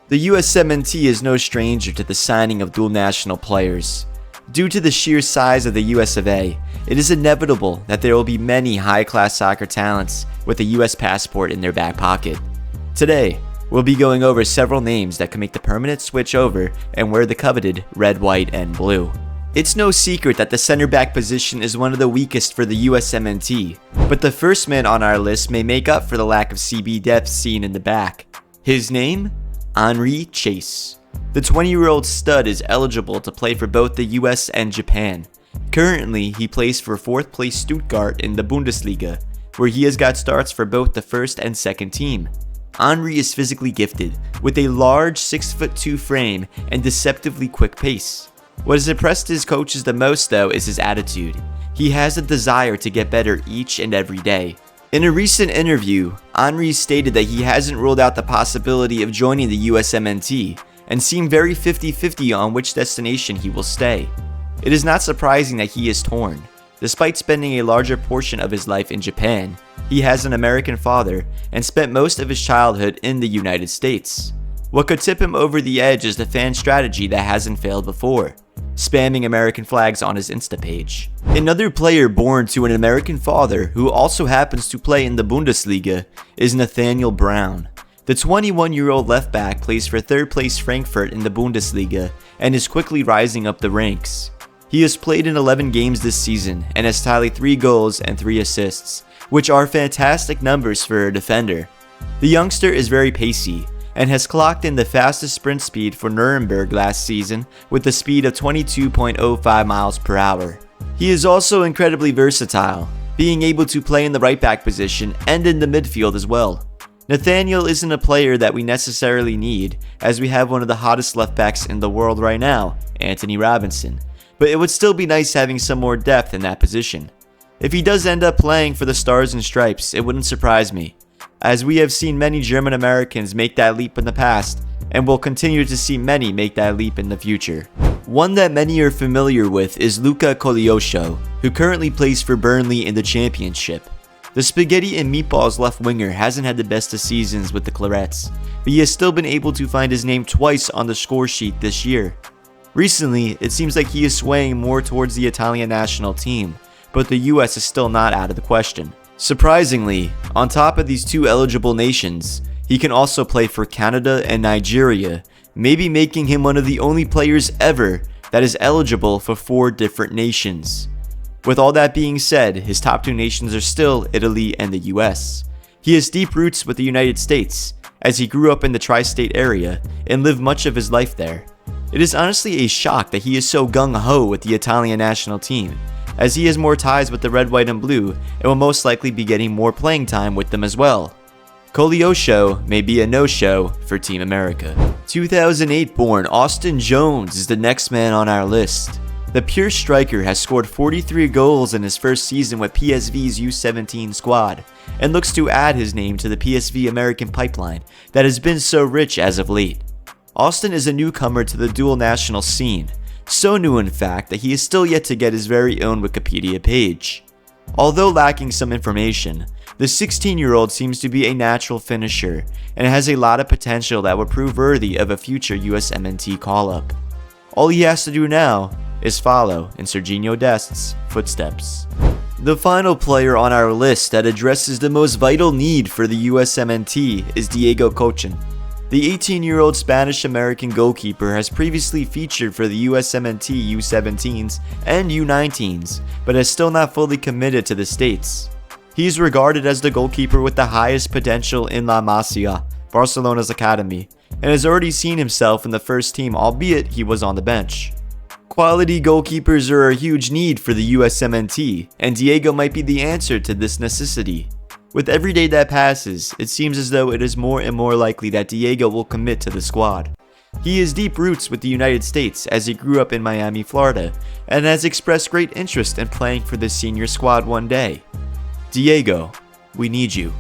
The USMNT is no stranger to the signing of dual national players. Due to the sheer size of the US of A, it is inevitable that there will be many high-class soccer talents with a US passport in their back pocket. Today, we'll be going over several names that can make the permanent switch over and wear the coveted red, white, and blue. It's no secret that the center back position is one of the weakest for the USMNT, but the first man on our list may make up for the lack of CB depth seen in the back. His name? Antonee Chase. The 20-year-old stud is eligible to play for both the US and Japan. Currently, he plays for 4th place Stuttgart in the Bundesliga, where he has got starts for both the first and second team. Antonee is physically gifted, with a large 6'2" frame and deceptively quick pace. What has impressed his coaches the most though is his attitude. He has a desire to get better each and every day. In a recent interview, Antonee stated that he hasn't ruled out the possibility of joining the USMNT and seemed very 50-50 on which destination he will stay. It is not surprising that he is torn. Despite spending a larger portion of his life in Japan, he has an American father and spent most of his childhood in the United States. What could tip him over the edge is the fan strategy that hasn't failed before, spamming American flags on his Insta page. Another player born to an American father who also happens to play in the Bundesliga is Nathaniel Brown. The 21-year-old left back plays for 3rd place Frankfurt in the Bundesliga and is quickly rising up the ranks. He has played in 11 games this season and has tallied 3 goals and 3 assists, which are fantastic numbers for a defender. The youngster is very pacey and has clocked in the fastest sprint speed for Nuremberg last season with a speed of 22.05 miles per hour. He is also incredibly versatile, being able to play in the right back position and in the midfield as well. Nathaniel isn't a player that we necessarily need, as we have one of the hottest left backs in the world right now, Antonee Robinson, but it would still be nice having some more depth in that position. If he does end up playing for the Stars and Stripes, it wouldn't surprise me, as we have seen many German Americans make that leap in the past, and will continue to see many make that leap in the future. One that many are familiar with is Luca Koleosho, who currently plays for Burnley in the Championship. The spaghetti and meatballs left winger hasn't had the best of seasons with the Clarets, but he has still been able to find his name twice on the score sheet this year. Recently, it seems like he is swaying more towards the Italian national team, but the US is still not out of the question. Surprisingly, on top of these 2 eligible nations, he can also play for Canada and Nigeria, maybe making him one of the only players ever that is eligible for 4 different nations. With all that being said, his top 2 nations are still Italy and the US. He has deep roots with the United States, as he grew up in the tri-state area and lived much of his life there. It is honestly a shock that he is so gung-ho with the Italian national team, as he has more ties with the red, white, and blue and will most likely be getting more playing time with them as well. Koleosho may be a no-show for Team America. 2008 born Austin Jones is the next man on our list. The pure striker has scored 43 goals in his first season with PSV's U17 squad, and looks to add his name to the PSV American pipeline that has been so rich as of late. Austin is a newcomer to the dual national scene, so new in fact that he is still yet to get his very own Wikipedia page. Although lacking some information, the 16-year-old seems to be a natural finisher and has a lot of potential that would prove worthy of a future USMNT call-up. All he has to do now is follow in Sergino Dest's footsteps. The final player on our list that addresses the most vital need for the USMNT is Diego Cochin. The 18-year-old Spanish-American goalkeeper has previously featured for the USMNT U17s and U19s, but has still not fully committed to the States. He is regarded as the goalkeeper with the highest potential in La Masia, Barcelona's academy, and has already seen himself in the first team, albeit he was on the bench. Quality goalkeepers are a huge need for the USMNT, and Diego might be the answer to this necessity. With every day that passes, it seems as though it is more and more likely that Diego will commit to the squad. He has deep roots with the United States as he grew up in Miami, Florida, and has expressed great interest in playing for the senior squad one day. Diego, we need you.